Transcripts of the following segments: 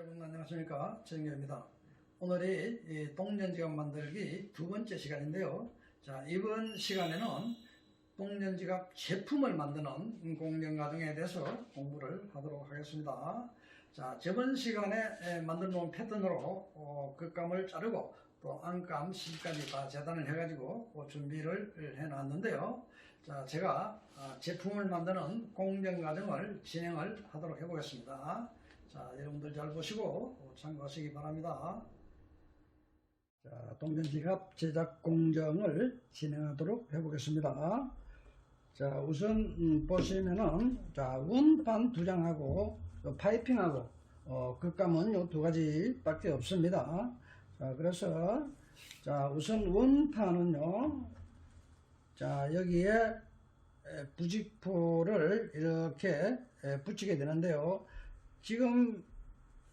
여러분 안녕하십니까, 최영규입니다. 오늘이 이 똥전지갑 만들기 두 번째 시간인데요. 자, 이번 시간에는 똥전지갑 제품을 만드는 공정 과정에 대해서 공부를 하도록 하겠습니다. 자, 저번 시간에 만들어 놓은 패턴으로 겉감을 자르고 또 안감, 실까지 다 재단을 해가지고 준비를 해 놨는데요. 자, 제가 제품을 만드는 공정 과정을 진행을 하도록 해보겠습니다. 자, 여러분들 잘 보시고 참고하시기 바랍니다. 자, 동전지갑 제작 공정을 진행하도록 해보겠습니다. 자, 우선 보시면은 자, 원판 두 장하고 파이핑하고 겉감은 요 두 가지 밖에 없습니다. 자, 그래서 자, 우선 원판은요, 자, 여기에 부직포를 이렇게 붙이게 되는데요. 지금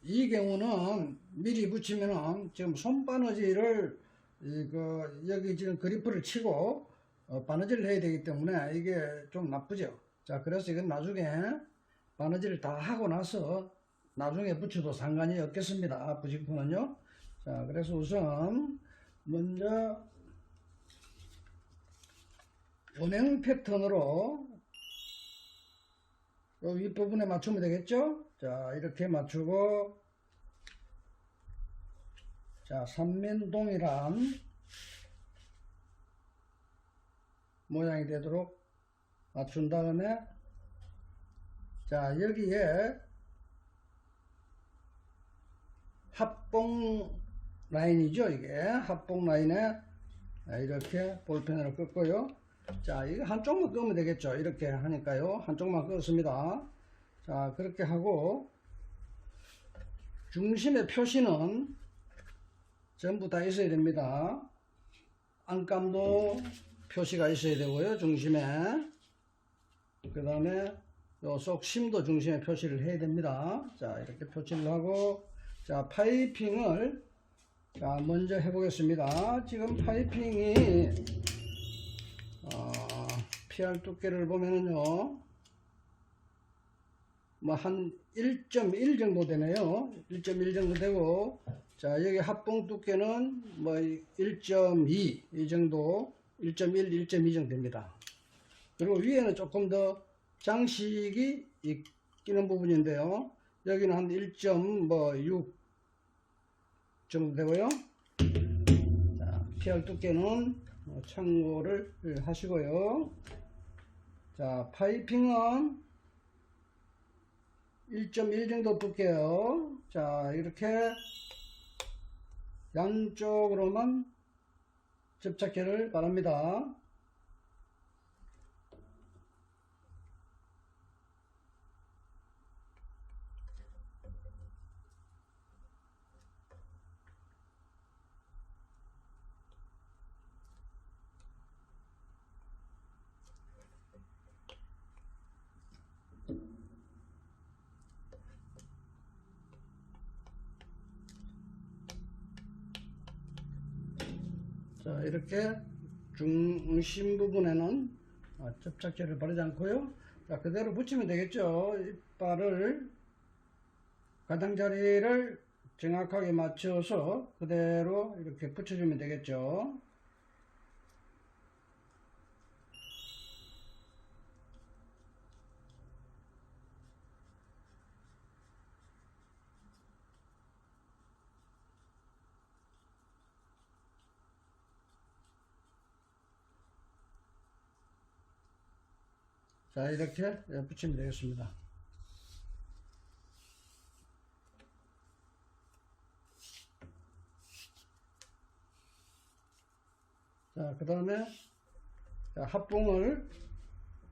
이 경우는 미리 붙이면은 지금 손바느질을 여기 지금 그리프를 치고 바느질을 해야 되기 때문에 이게 좀 나쁘죠. 자, 그래서 이건 나중에 바느질을 다 하고 나서 나중에 붙여도 상관이 없겠습니다. 부직포는요. 자, 그래서 우선 먼저 원형 패턴으로 요 윗부분에 맞추면 되겠죠. 자, 이렇게 맞추고, 자, 삼면동일한 모양이 되도록 맞춘 다음에, 자, 여기에 합봉 라인이죠. 이게 합봉 라인에 이렇게 볼펜으로 긋고요. 자, 이거 한쪽만 끄면 되겠죠. 이렇게 하니까요. 한쪽만 끄었습니다. 자, 그렇게 하고 중심의 표시는 전부 다 있어야 됩니다. 안감도 표시가 있어야 되고요. 중심에. 그 다음에 속 심도 중심에 표시를 해야 됩니다. 자, 이렇게 표시를 하고, 자, 파이핑을 자, 먼저 해보겠습니다. 지금 파이핑이 PR 두께를 보면은요, 뭐 한 1.1 정도 되네요. 1.1 정도 되고, 자, 여기 합봉 두께는 뭐 1.2 이 정도, 1.1, 1.2 정도 됩니다. 그리고 위에는 조금 더 장식이 끼는 부분인데요. 여기는 한 1.6 정도 되고요. 자, PR 두께는 참고를 하시고요. 자, 파이핑은 1.1 정도 두께요. 자, 이렇게 양쪽으로만 접착기를 바랍니다. 자, 이렇게 중심 부분에는 접착제를 바르지 않고요. 자, 그대로 붙이면 되겠죠. 이빨을 가장자리를 정확하게 맞춰서 그대로 이렇게 붙여주면 되겠죠. 자, 이렇게 붙이면 되겠습니다. 자, 그 다음에 합봉을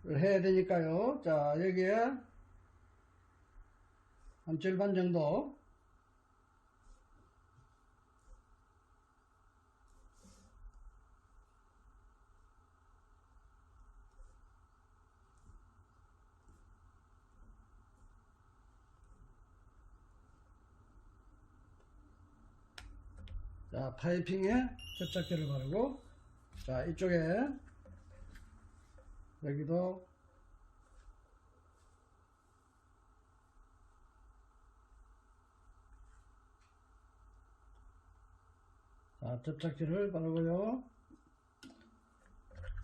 해야 되니까요. 자, 여기에 한 절반 정도 자, 파이핑에 접착제를 바르고, 자, 이쪽에 여기도 자, 접착제를 바르고요.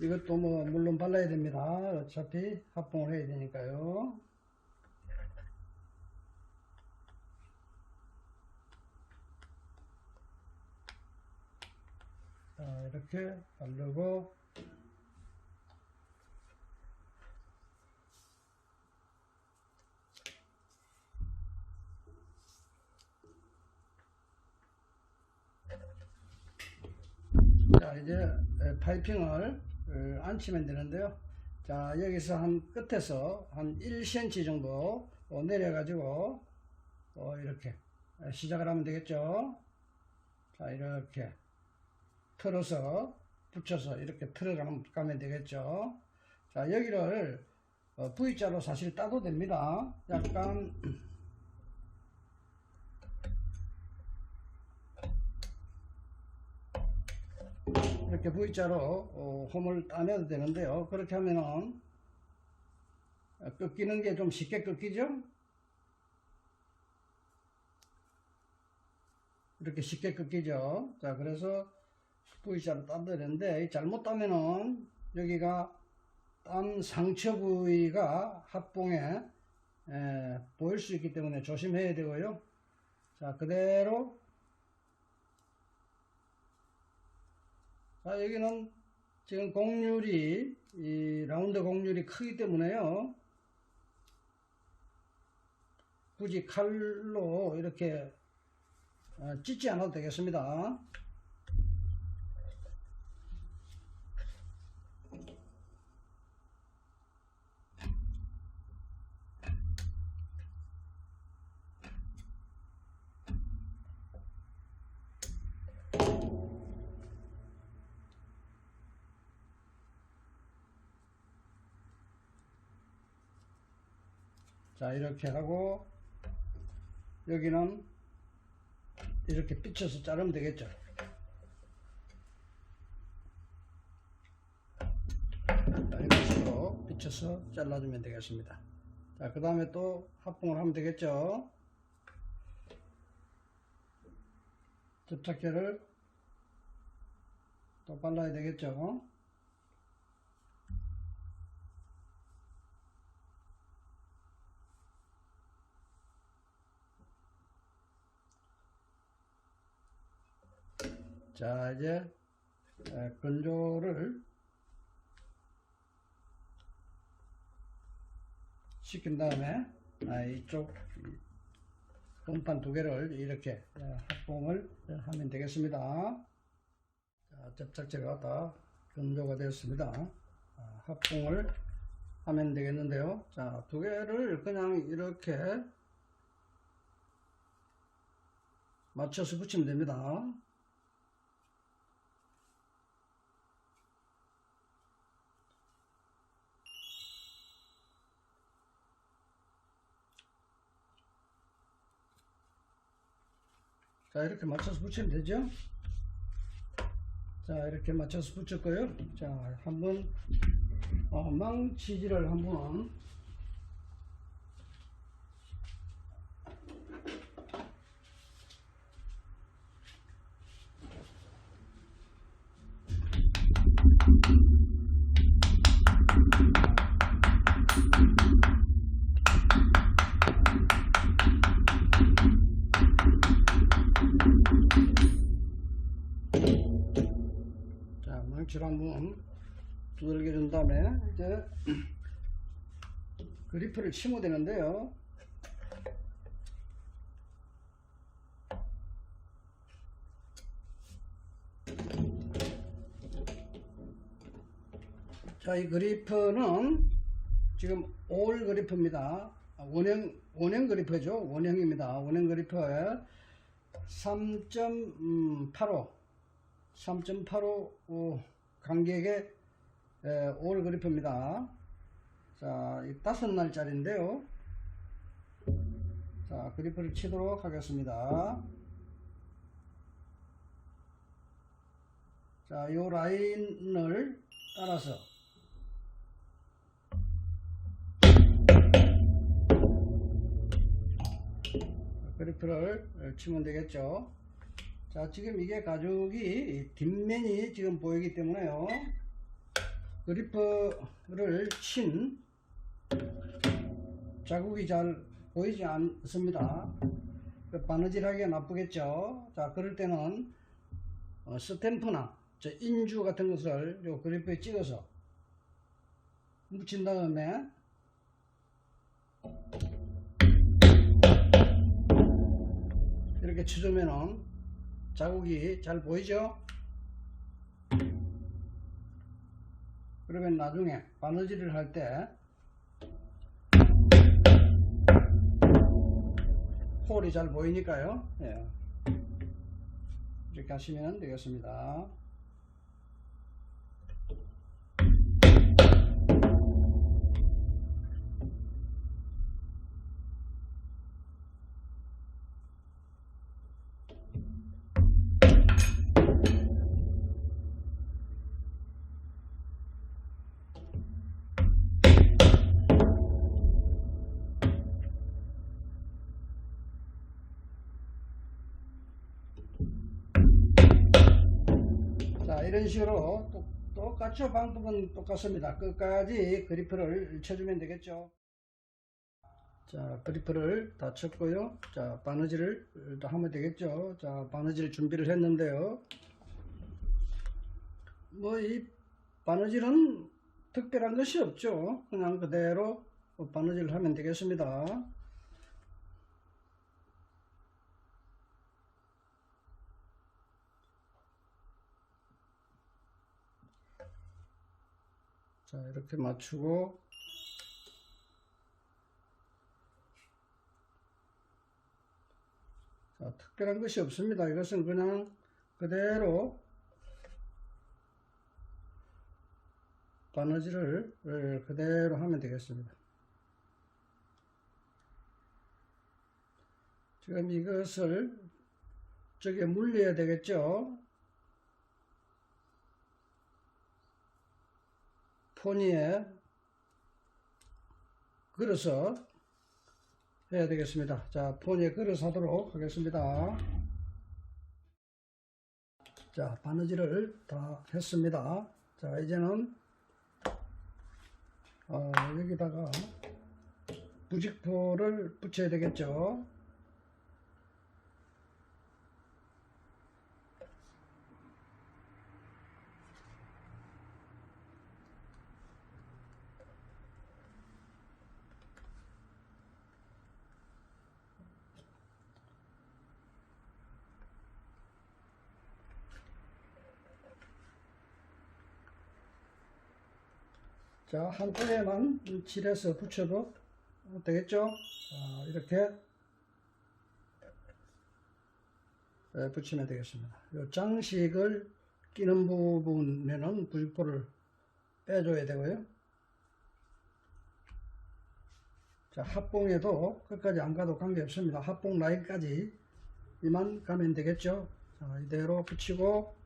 이것도 뭐 물론 발라야 됩니다. 어차피 합봉을 해야 되니까요. 자, 이렇게 바르고 자, 이제 파이핑을 앉히면 되는데요. 자, 여기서 한 끝에서 한 1cm 정도 내려 가지고 이렇게 시작을 하면 되겠죠. 자, 이렇게 틀어서 붙여서 이렇게 틀어가면 되겠죠. 자, 여기를 V자로 사실 따도 됩니다. 약간 이렇게 V자로 홈을 따내도 되는데요. 그렇게 하면은 꺾이는 게 좀 쉽게 꺾이죠. 이렇게 쉽게 꺾이죠. 자, 그래서 V자로 따야 되는데 잘못 따면은 여기가 딴 상처 부위가 합봉에 보일 수 있기 때문에 조심해야 되고요. 자, 그대로. 자, 여기는 지금 곡률이 이 라운드 곡률이 크기 때문에요. 굳이 칼로 이렇게 찢지 않아도 되겠습니다. 자, 이렇게 하고 여기는 이렇게 삐쳐서 자르면 되겠죠. 자, 이런 식으로 삐쳐서 잘라주면 되겠습니다. 자, 그 다음에 또 합봉을 하면 되겠죠. 접착제를 또 발라야 되겠죠. 자, 이제 건조를 시킨 다음에 이쪽 건판 두 개를 이렇게 합봉을 하면 되겠습니다. 자, 접착제가 다 건조가 되었습니다. 합봉을 하면 되겠는데요. 자, 두 개를 그냥 이렇게 맞춰서 붙이면 됩니다. 자, 이렇게 맞춰서 붙이면 되죠. 자, 이렇게 맞춰서 붙였고요. 자, 한번 망치질을 한번 망치로 한번 두들겨 준 다음에 이제 그리프를 치면 되는데요. 자, 이 그리프는 지금 올 그리프입니다. 원형 그리프죠. 원형입니다. 원형 그리프에 3.85 간격의 올 그리프입니다. 자, 이 5날짜리인데요. 자, 그리프를 치도록 하겠습니다. 자, 요 라인을 따라서 그리프를 치면 되겠죠. 자, 지금 이게 가죽이 뒷면이 지금 보이기 때문에요. 그리프를 친 자국이 잘 보이지 않습니다. 바느질하기가 나쁘겠죠. 자, 그럴 때는 스탬프나 인주 같은 것을 요 그리프에 찍어서 묻힌 다음에 이렇게 쳐주면은 자국이 잘 보이죠? 그러면 나중에 바느질을 할 때 홀이 잘 보이니까요. 예. 이렇게 하시면 되겠습니다. 자, 이런 식으로 똑같죠? 방법은 똑같습니다. 끝까지 그리프를 쳐주면 되겠죠. 자, 그리프를 다 쳤고요. 자, 바느질을 다 하면 되겠죠. 자, 바느질 준비를 했는데요. 뭐 이 바느질은 특별한 것이 없죠. 그냥 그대로 바느질을 하면 되겠습니다. 자, 이렇게 맞추고 자, 특별한 것이 없습니다. 이것은 그냥 그대로 바느질을 그대로 하면 되겠습니다. 지금 이것을 저기에 물려야 되겠죠. 포니에 걸어서 해야 되겠습니다. 자, 포니에 걸어서 하도록 하겠습니다. 자, 바느질을 다 했습니다. 자, 이제는 여기다가 부직포를 붙여야 되겠죠. 자, 한쪽에만 칠해서 붙여도 되겠죠. 자, 이렇게 붙이면 되겠습니다. 이 장식을 끼는 부분에는 부직포를 빼줘야 되고요. 자, 합봉에도 끝까지 안 가도 관계없습니다. 합봉 라인까지 이만 가면 되겠죠. 자, 이대로 붙이고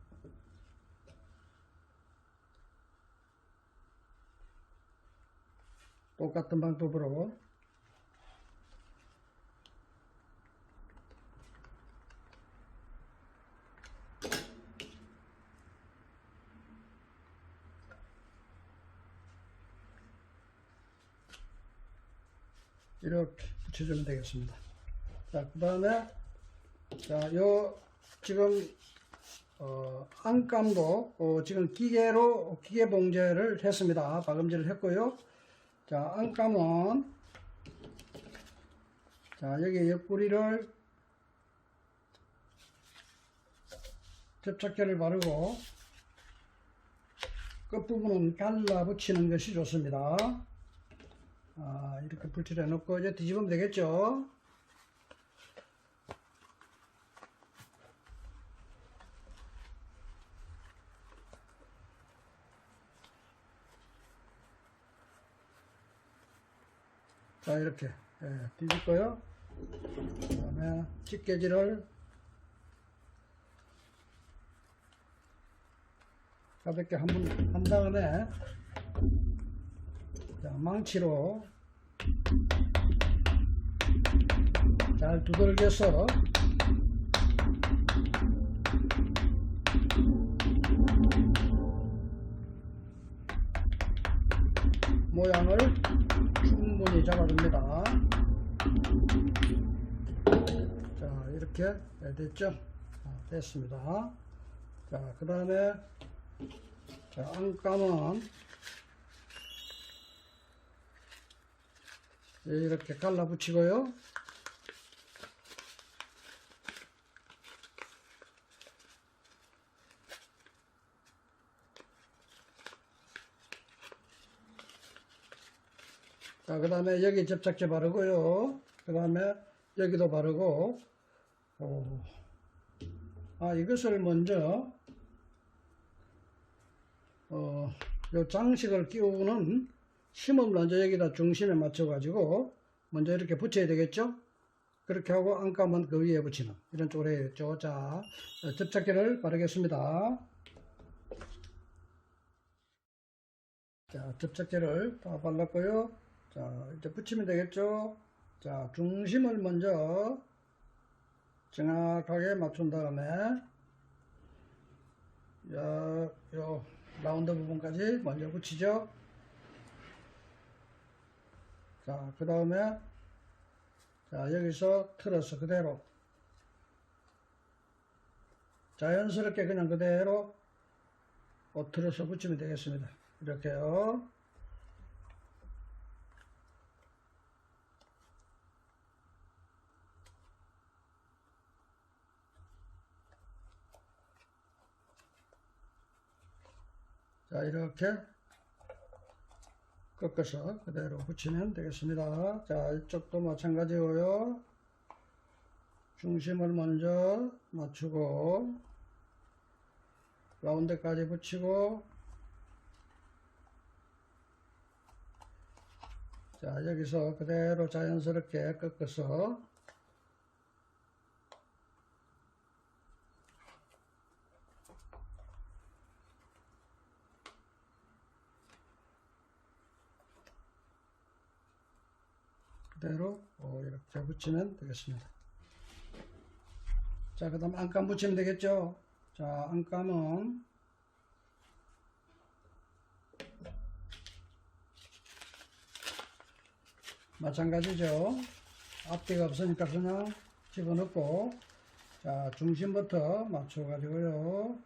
똑같은 방법으로 이렇게 붙여주면 되겠습니다. 자, 그 다음에 자, 요 지금 안감도 지금 기계 봉제를 했습니다. 박음질을 했고요. 자, 안감은 자, 여기 옆구리를 접착제를 바르고 끝부분은 갈라 붙이는 것이 좋습니다. 이렇게 불칠해 놓고 이제 뒤집으면 되겠죠. 자, 이렇게 뒤집고요. 그 다음에 집게질을 가볍게 한번 한 다음에 자, 망치로 잘 두들겨서 모양을 충분히 잡아줍니다. 자, 이렇게 됐죠? 됐습니다. 자, 그 다음에 안감은 이렇게 갈라 붙이고요. 자, 그 다음에 여기 접착제 바르고요. 그 다음에 여기도 바르고, 이것을 먼저, 요 장식을 끼우는 심을 먼저 여기다 중심에 맞춰가지고, 먼저 이렇게 붙여야 되겠죠? 그렇게 하고 안감은 그 위에 붙이는, 이런 쪽으로 해야겠죠? 자, 접착제를 바르겠습니다. 자, 접착제를 다 발랐고요. 자, 이제 붙이면 되겠죠? 자, 중심을 먼저 정확하게 맞춘 다음에 요 라운드 부분까지 먼저 붙이죠. 자, 그 다음에 자, 여기서 틀어서 그대로 자연스럽게 그냥 그대로 틀어서 붙이면 되겠습니다. 이렇게요. 자, 이렇게 꺾어서 그대로 붙이면 되겠습니다. 자, 이쪽도 마찬가지고요. 중심을 먼저 맞추고 라운드까지 붙이고, 자, 여기서 그대로 자연스럽게 꺾어서 그대로 이렇게 붙이면 되겠습니다. 자, 그 다음 안감 붙이면 되겠죠? 자, 안감은 마찬가지죠. 앞뒤가 없으니까 그냥 집어넣고, 자, 중심부터 맞춰 가지고요.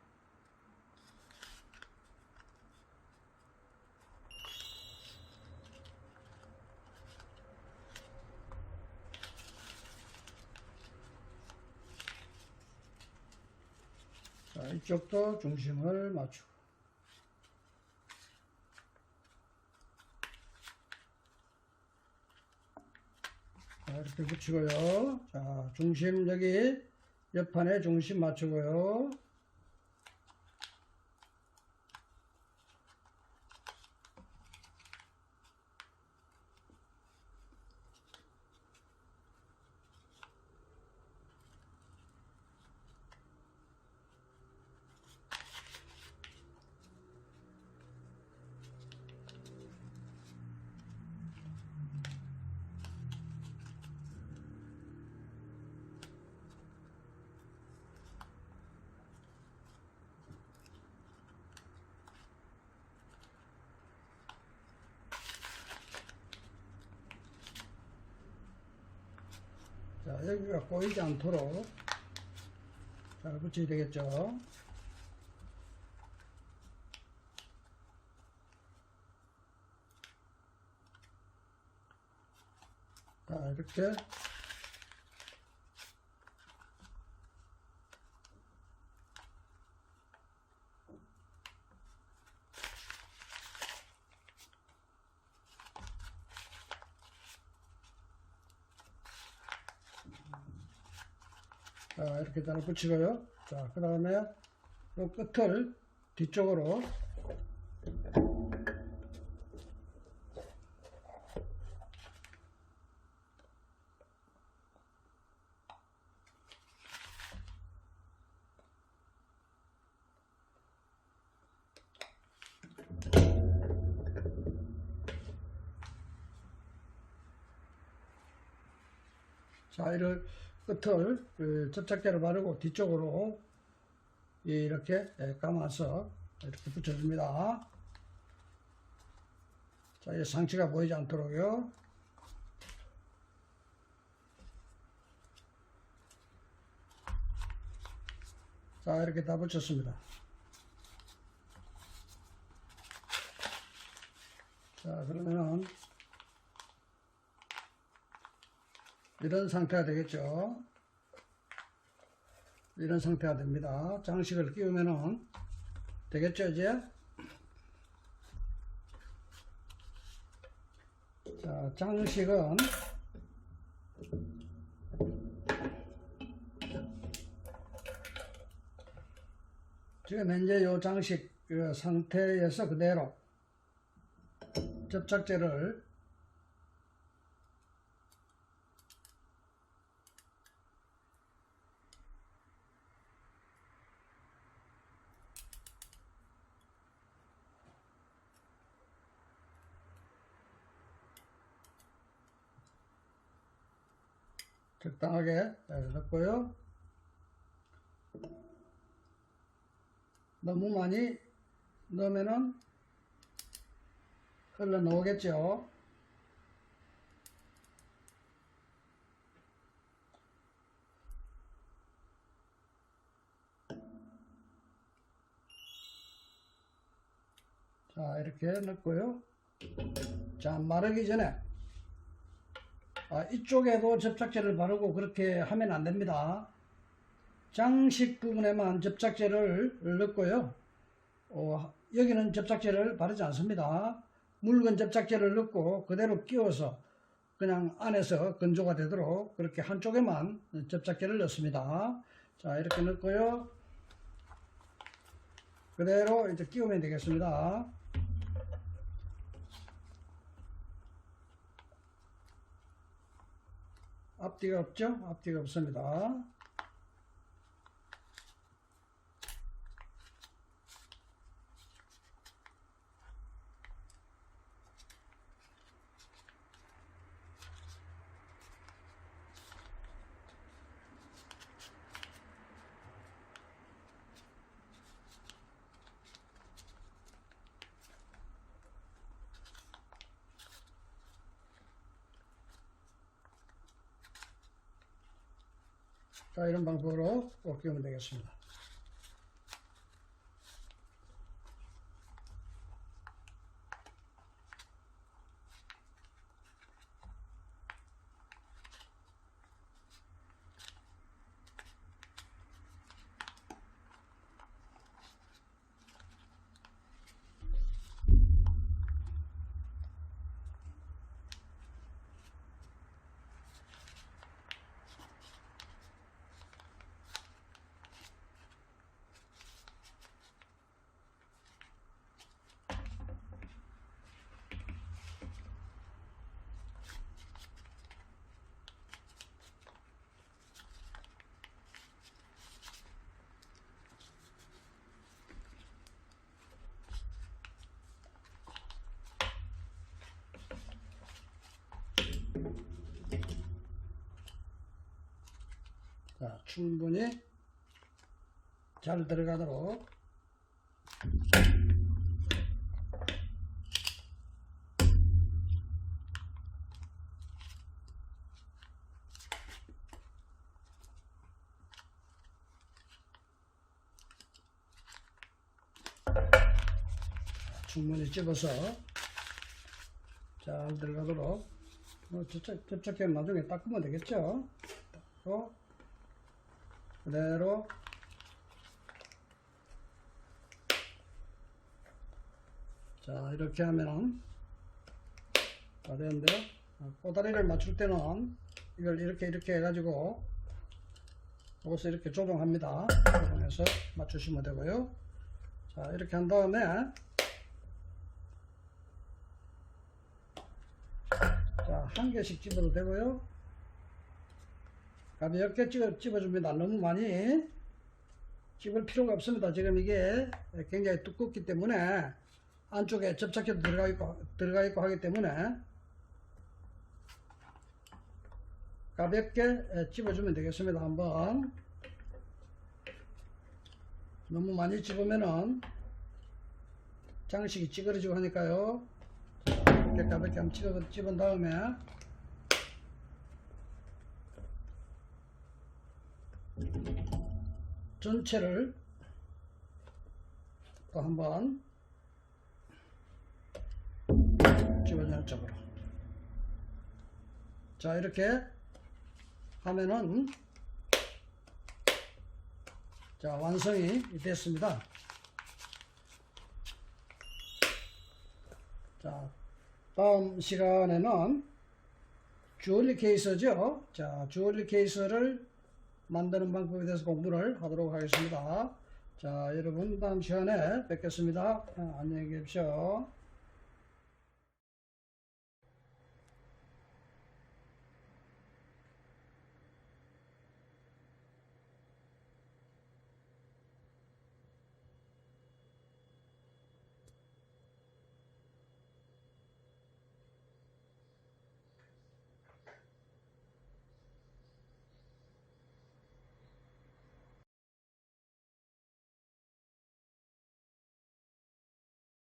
자, 이쪽도 중심을 맞추고, 자, 이렇게 붙이고요. 자, 중심 여기 옆판에 중심 맞추고요. 자, 여기가 꼬이지 않도록 잘 붙여야 되겠죠. 자, 이렇게 자, 이렇게 잘 붙이고요. 자, 그 다음에 이 끝을 뒤쪽으로 자, 이를 끝을 접착제를 바르고 뒤쪽으로 이렇게 감아서 이렇게 붙여줍니다. 자, 이 상체가 보이지 않도록요. 자, 이렇게 다 붙였습니다. 자, 그러면은 이런 상태가 되겠죠. 이런 상태가 됩니다. 장식을 끼우면은 되겠죠, 이제? 자, 장식은 지금 현재 요 장식 상태에서 그대로 접착제를 적당하게 넣고요. 너무 많이 넣으면은 흘러 나오겠죠. 자, 이렇게 넣고요. 자, 마르기 전에 이쪽에도 접착제를 바르고 그렇게 하면 안 됩니다. 장식 부분에만 접착제를 넣고요. 여기는 접착제를 바르지 않습니다. 묽은 접착제를 넣고 그대로 끼워서 그냥 안에서 건조가 되도록 그렇게 한쪽에만 접착제를 넣습니다. 자, 이렇게 넣고요. 그대로 이제 끼우면 되겠습니다. 앞뒤가 없죠? 앞뒤가 없습니다. 자, 이런 방법으로 꼭 끼우면 되겠습니다. 자, 충분히 잘 들어가도록 충분히 집어서 잘 들어가도록 접착제 나중에 닦으면 되겠죠. 닦고 그대로 자, 이렇게 하면 다 되는데요. 꼬다리를 맞출 때는 이걸 이렇게 해가지고 이것을 이렇게 조정합니다. 조정해서 맞추시면 되고요. 자, 이렇게 한 다음에 자, 한 개씩 집어도 되고요. 가볍게 집어줍니다. 너무 많이 집을 필요가 없습니다. 지금 이게 굉장히 두껍기 때문에 안쪽에 접착제도 들어가 있고 하기 때문에 가볍게 집어주면 되겠습니다. 한번 너무 많이 집으면은 장식이 찌그러지고 하니까요. 가볍게 한번 집은 다음에 전체를 또 한번 집어주는 쪽으로. 자, 이렇게 하면은 자, 완성이 됐습니다. 자, 다음 시간에는 주얼리 케이스죠. 자, 주얼리 케이스를 만드는 방법에 대해서 공부를 하도록 하겠습니다. 자, 여러분 다음 시간에 뵙겠습니다. 안녕히 계십시오.